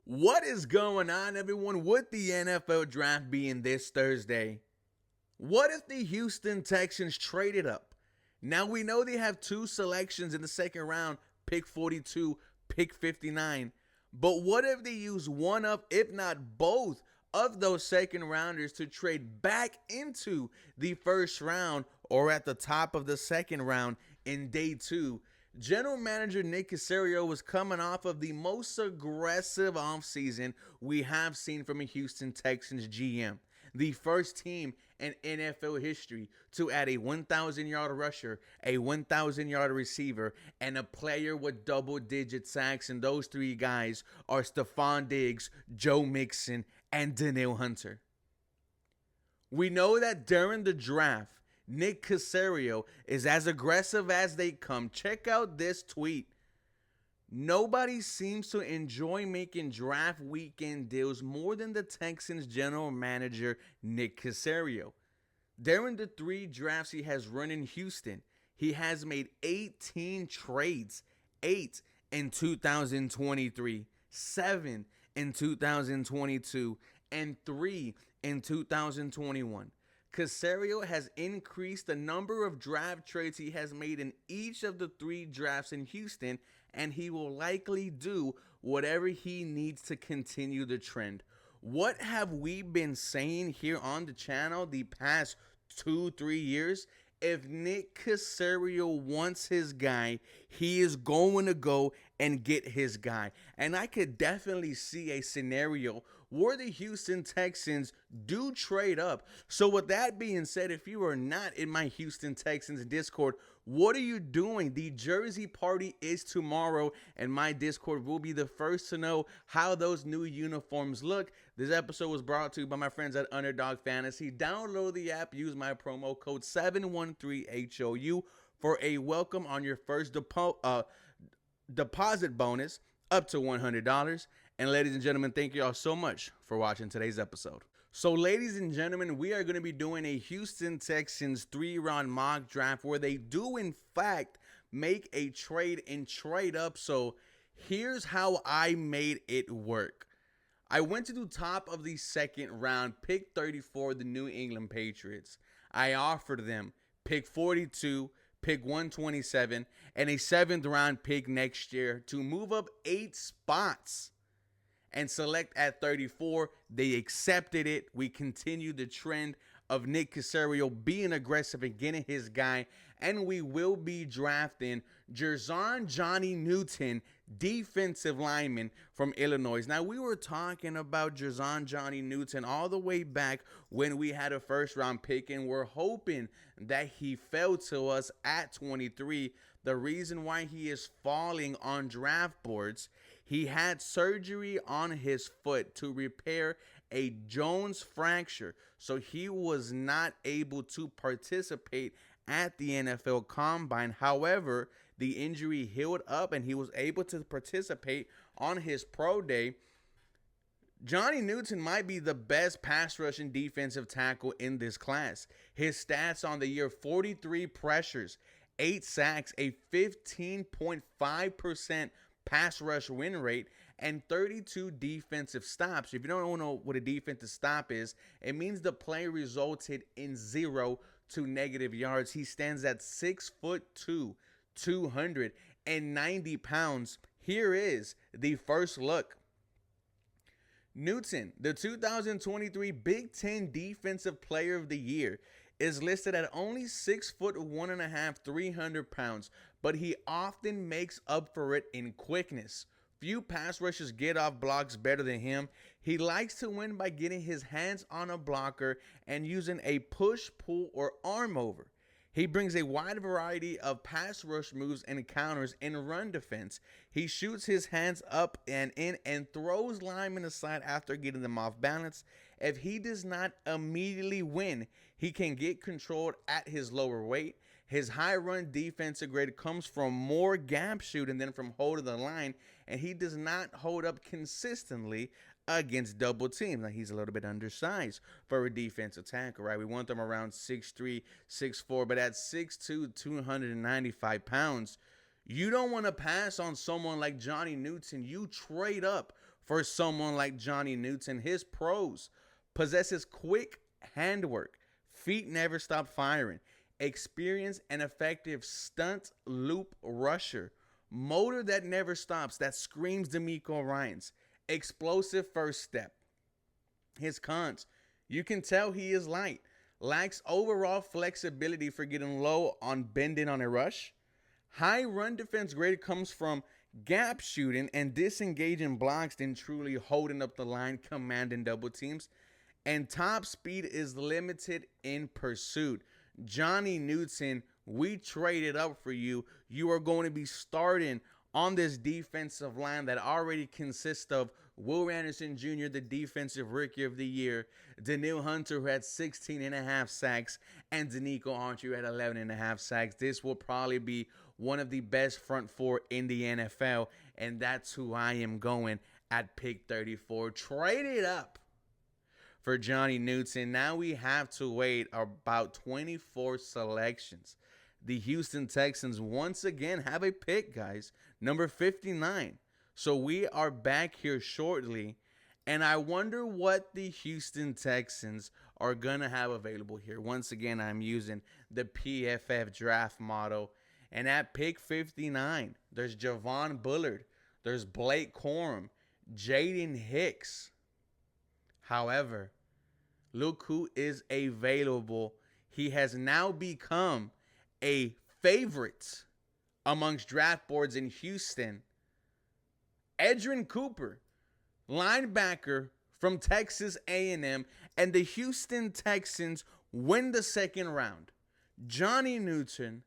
What is going on, everyone, with the NFL draft being this Thursday? What if the Houston Texans traded up? Now we know they have two selections in the second round, pick 42, pick 59. But what if they use one of, if not both, of those second rounders to trade back into the first round or at the top of the second round in day two? General Manager Nick Caserio was coming off of the most aggressive offseason we have seen from a Houston Texans GM. The first team in NFL history to add a 1,000-yard rusher, a 1,000-yard receiver, and a player with double-digit sacks. And those three guys are Stephon Diggs, Joe Mixon, and Danielle Hunter. We know that during the draft, Nick Caserio is as aggressive as they come. Check out this tweet. Nobody seems to enjoy making draft weekend deals more than the Texans general manager, Nick Caserio. During the three drafts he has run in Houston, he has made 18 trades, 8 in 2023, 7 in 2022, and 3 in 2021. Caserio has increased the number of draft trades he has made in each of the three drafts in Houston, and he will likely do whatever he needs to continue the trend. What have we been saying here on the channel the past 2-3 years? If Nick Caserio wants his guy, he is going to go and get his guy. And I could definitely see a scenario where the Houston Texans do trade up. So with that being said, if you are not in my Houston Texans Discord, what are you doing? The jersey party is tomorrow, and my Discord will be the first to know how those new uniforms look. This episode was brought to you by my friends at Underdog Fantasy. Download the app, use my promo code 713HOU for a welcome on your first deposit bonus up to $100. And ladies and gentlemen, thank you all so much for watching today's episode. So ladies and gentlemen, we are going to be doing a Houston Texans 3-round mock draft where they do in fact make a trade and trade up. So here's how I made it work. I went to the top of the second round, pick 34, the New England Patriots. I offered them pick 42, pick 127, and a 7th round pick next year to move up 8 spots and select at 34. They accepted it. We continued the trend of Nick Caserio being aggressive and getting his guy, and we will be drafting Jerzon Johnny Newton, defensive lineman from Illinois. Now, we were talking about Jerzon Johnny Newton all the way back when we had a first-round pick, and we're hoping that he fell to us at 23. The reason why he is falling on draft boards, he had surgery on his foot to repair a Jones fracture, so he was not able to participate at the NFL Combine. However, the injury healed up and he was able to participate on his pro day. Johnny Newton might be the best pass rushing defensive tackle in this class. His stats on the year: 43 pressures, 8 sacks, a 15.5% pass rush win rate, and 32 defensive stops. If you don't know what a defensive stop is, it means the play resulted in 0 to negative yards. He stands at 6'2", 290 pounds. Here is the first look. Newton, the 2023 Big Ten Defensive Player of the Year, is listed at only 6'1.5", 300 pounds, but he often makes up for it in quickness. Few pass rushers get off blocks better than him. He likes to win by getting his hands on a blocker and using a push, pull, or arm over. He brings a wide variety of pass rush moves and counters in run defense. He shoots his hands up and in and throws linemen aside after getting them off balance. If he does not immediately win, he can get controlled at his lower weight. His high run defensive grade comes from more gap shooting than from holding the line, and he does not hold up consistently against double teams. Now, he's a little bit undersized for a defensive tackle, right? We want them around 6'3", 6'4", but at 6'2", 295 pounds, you don't want to pass on someone like Johnny Newton. You trade up For someone like Johnny Newton, his pros: possesses quick handwork, feet never stop firing, experienced and effective stunt loop rusher, motor that never stops, that screams D'Amico Ryans, explosive first step. His cons: you can tell he is light, lacks overall flexibility for getting low on bending on a rush. High run defense grade comes from gap shooting and disengaging blocks than truly holding up the line, commanding double teams. And top speed is limited in pursuit. Johnny Newton, we traded up for you. You are going to be starting on this defensive line that already consists of Will Anderson Jr., the defensive rookie of the year, Daniil Hunter, who had 16 and a half sacks, and Danico Autry, who had 11 and a half sacks. This will probably be one of the best front four in the NFL, and that's who I am going at pick 34. Traded up for Johnny Newton. Now we have to wait about 24 selections. The Houston Texans once again have a pick, guys, number 59. So we are back here shortly, and I wonder what the Houston Texans are going to have available here. Once again, I'm using the PFF draft model, and at pick 59, there's Javon Bullard, there's Blake Corum, Jaden Hicks. However, look who is available. He has now become a favorite amongst draft boards in Houston. Edgerrin Cooper, linebacker from Texas A&M, and the Houston Texans win the second round. Johnny Newton,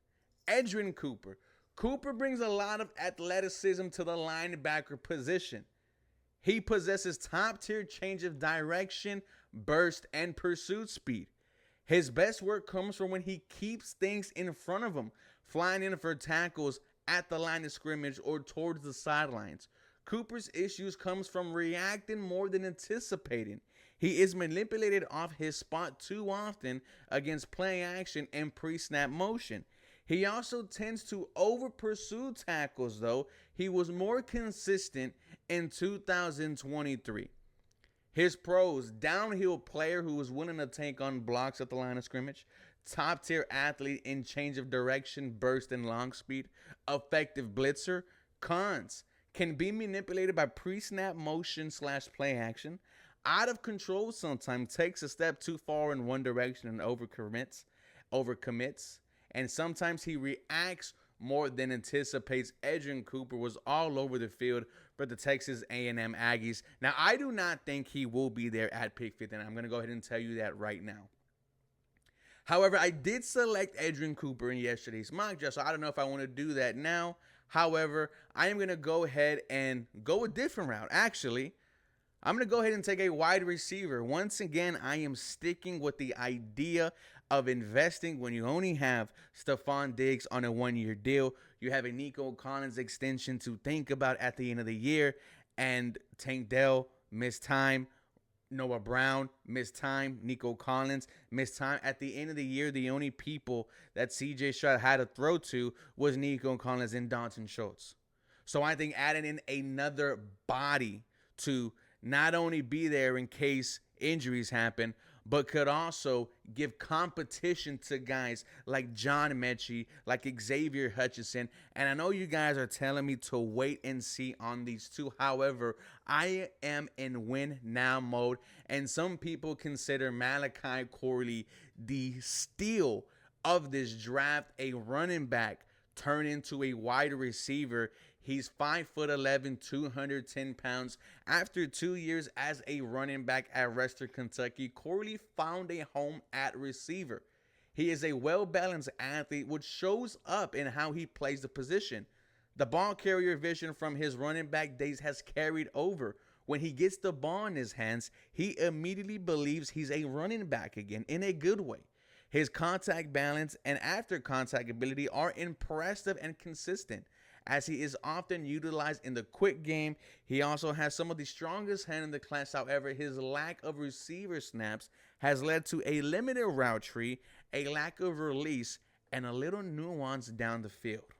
Edgerrin Cooper. Cooper brings a lot of athleticism to the linebacker position. He possesses top-tier change of direction, burst, and pursuit speed. His best work comes from when he keeps things in front of him, flying in for tackles at the line of scrimmage or towards the sidelines. Cooper's issues comes from reacting more than anticipating. He is manipulated off his spot too often against play action and pre-snap motion. He also tends to over-pursue tackles, though. He was more consistent in 2023. His pros: downhill player who is willing to take on blocks at the line of scrimmage, top-tier athlete in change of direction, burst, and long speed, effective blitzer. Cons: can be manipulated by pre-snap motion / play action, out of control sometimes, takes a step too far in one direction and overcommits, and sometimes he reacts more than anticipates. Edgerrin Cooper was all over the field for the Texas A&M Aggies. Now, I do not think he will be there at pick 50, and I'm going to go ahead and tell you that right now. However, I did select Edgerrin Cooper in yesterday's mock draft, so I don't know if I want to do that now. However, I am going to go ahead and go a different route. Actually, I'm going to go ahead and take a wide receiver. Once again, I am sticking with the idea of investing when you only have Stephon Diggs on a one-year deal. You have a Nico Collins extension to think about at the end of the year, and Tank Dell missed time. Noah Brown missed time. Nico Collins missed time. At the end of the year, the only people that CJ Stroud had to throw to was Nico Collins and Dalton Schultz. So I think adding in another body to not only be there in case injuries happen, but could also give competition to guys like John Mechie, like Xavier Hutchinson. And I know you guys are telling me to wait and see on these two. However, I am in win now mode, and some people consider Malachi Corley the steal of this draft, a running back turned into a wide receiver. He's 5'11", 210 pounds. After 2 years as a running back at Western Kentucky, Corley found a home at receiver. He is a well-balanced athlete, which shows up in how he plays the position. The ball carrier vision from his running back days has carried over. When he gets the ball in his hands, he immediately believes he's a running back again in a good way. His contact balance and after contact ability are impressive and consistent, as he is often utilized in the quick game. He also has some of the strongest hand in the class. However, his lack of receiver snaps has led to a limited route tree, a lack of release, and a little nuance down the field.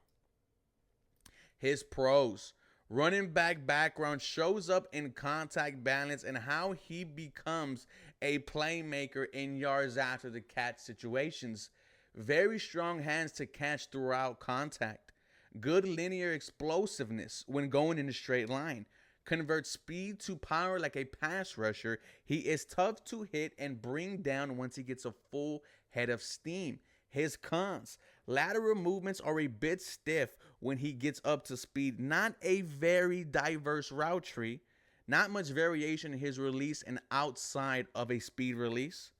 His pros: Running back background shows up in contact balance and how he becomes a playmaker in yards after the catch situations. Very strong hands to catch throughout contact. Good linear explosiveness when going in a straight line. Converts speed to power like a pass rusher. He is tough to hit and bring down once he gets a full head of steam. His cons: lateral movements are a bit stiff when he gets up to speed. Not a very diverse route tree. Not much variation in his release and outside of a speed release.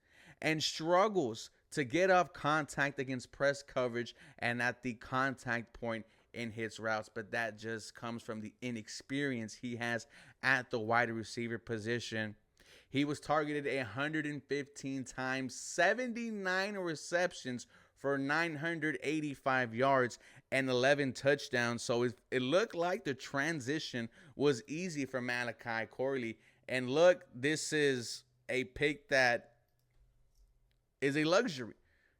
And struggles to get off contact against press coverage and at the contact point in his routes, but that just comes from the inexperience he has at the wide receiver position. He was targeted 115 times, 79 receptions for 985 yards and 11 touchdowns. So it looked like the transition was easy for Malachi Corley. And look, this is a pick that is a luxury.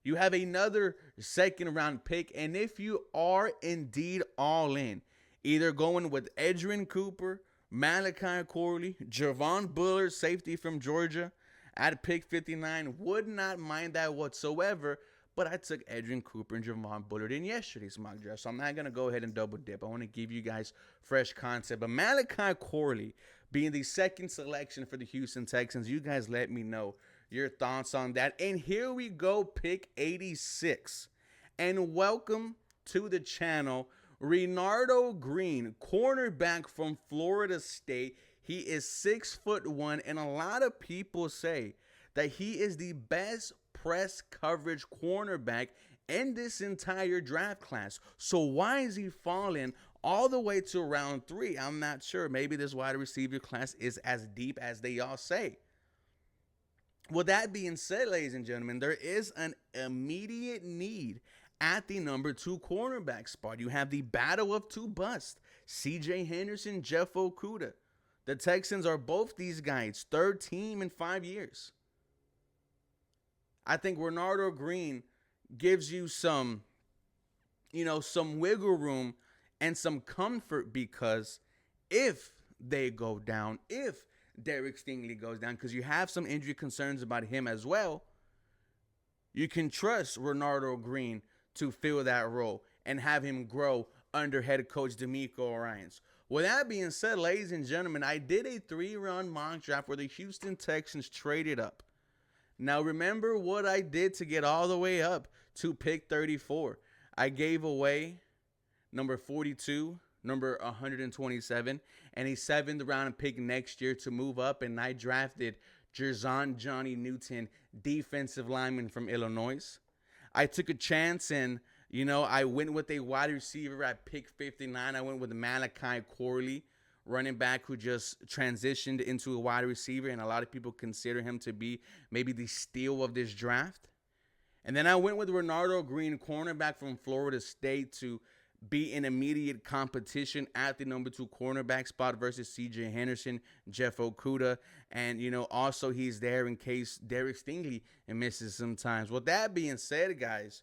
You have another second round pick, and if you are indeed all in, either going with Edgerrin Cooper, Malachi Corley, Javon Bullard, safety from Georgia, at pick 59, would not mind that whatsoever. But I took Edgerrin Cooper and Javon Bullard in yesterday's mock draft, so I'm not going to go ahead and double dip. I want to give you guys fresh concept. But Malachi Corley being the second selection for the Houston Texans, you guys let me know your thoughts on that. And here we go, pick 86. And welcome to the channel, Renardo Green, cornerback from Florida State. He is 6'1", and a lot of people say that he is the best press coverage cornerback in this entire draft class. So why is he falling all the way to round 3? I'm not sure. Maybe this wide receiver class is as deep as they all say. With that being said, ladies and gentlemen, there is an immediate need at the number 2 cornerback spot. You have the battle of 2 busts, C.J. Henderson, Jeff Okudah. The Texans are both these guys, third team in 5 years. I think Renardo Green gives you some wiggle room and some comfort, because if they go down, if Derek Stingley goes down, because you have some injury concerns about him as well, you can trust Renardo Green to fill that role and have him grow under head coach DeMeco Ryans. With that being said, ladies and gentlemen, I did a 3-round mock draft where the Houston Texans traded up. Now, remember what I did to get all the way up to pick 34. I gave away number 42, number 127, and a 7th round pick next year to move up, and I drafted Jerzon Johnny Newton, defensive lineman from Illinois. I took a chance, and I went with a wide receiver at pick 59. I went with Malachi Corley, running back who just transitioned into a wide receiver, and a lot of people consider him to be maybe the steal of this draft. And then I went with Renardo Green, cornerback from Florida State, to be in immediate competition at the number 2 cornerback spot versus C.J. Henderson, Jeff Okudah, and also he's there in case Derek Stingley misses sometimes. With that being said, guys,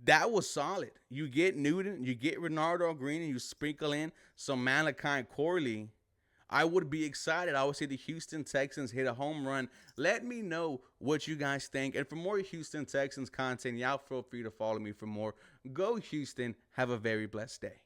that was solid. You get Newton, you get Renardo Green, and you sprinkle in some Malachi Corley. I would be excited. I would say the Houston Texans hit a home run. Let me know what you guys think. And for more Houston Texans content, y'all feel free to follow me for more. Go Houston. Have a very blessed day.